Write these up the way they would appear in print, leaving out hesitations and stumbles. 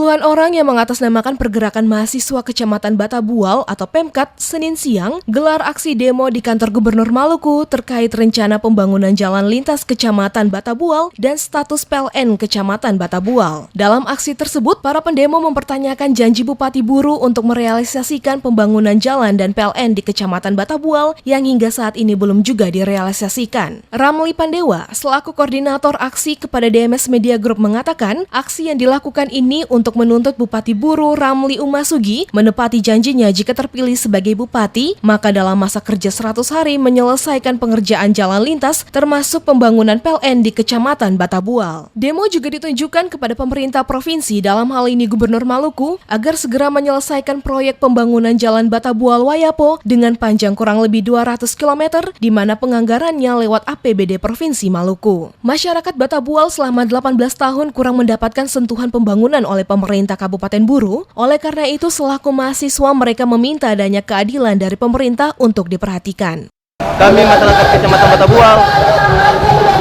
Puluhan orang yang mengatasnamakan Pergerakan Mahasiswa Kecamatan Batabual atau Pemkat Senin siang gelar aksi demo di kantor Gubernur Maluku terkait rencana pembangunan jalan lintas Kecamatan Batabual dan status PLN Kecamatan Batabual. Dalam aksi tersebut, para pendemo mempertanyakan janji Bupati Buru untuk merealisasikan pembangunan jalan dan PLN di Kecamatan Batabual yang hingga saat ini belum juga direalisasikan. Ramli Pandewa, selaku koordinator aksi kepada DMS Media Group mengatakan, aksi yang dilakukan ini untuk menuntut Bupati Buru Ramli Umasugi menepati janjinya jika terpilih sebagai Bupati, maka dalam masa kerja 100 hari menyelesaikan pengerjaan jalan lintas termasuk pembangunan PLN di Kecamatan Batabual. Demo juga ditunjukkan kepada pemerintah provinsi, dalam hal ini Gubernur Maluku, agar segera menyelesaikan proyek pembangunan jalan Batabual Wayapo dengan panjang kurang lebih 200 km di mana penganggarannya lewat APBD Provinsi Maluku. Masyarakat Batabual selama 18 tahun kurang mendapatkan sentuhan pembangunan oleh pemerintah Kabupaten Buru. Oleh karena itu, selaku mahasiswa mereka meminta adanya keadilan dari pemerintah untuk diperhatikan. Kami masyarakat Kecamatan Batabual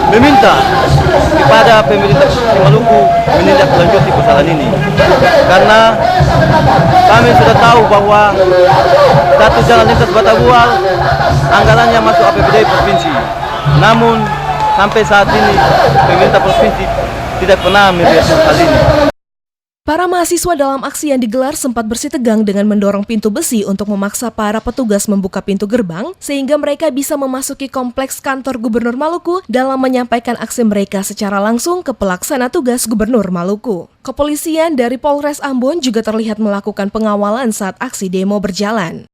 meminta kepada pemerintah Provinsi Maluku menindaklanjuti persoalan ini, karena kami sudah tahu bahwa satu jalan lintas Batabual anggarannya masuk APBD provinsi, namun sampai saat ini pemerintah provinsi tidak pernah melihat hal ini. Para mahasiswa dalam aksi yang digelar sempat bersitegang dengan mendorong pintu besi untuk memaksa para petugas membuka pintu gerbang sehingga mereka bisa memasuki kompleks kantor Gubernur Maluku dalam menyampaikan aksi mereka secara langsung ke pelaksana tugas Gubernur Maluku. Kepolisian dari Polres Ambon juga terlihat melakukan pengawalan saat aksi demo berjalan.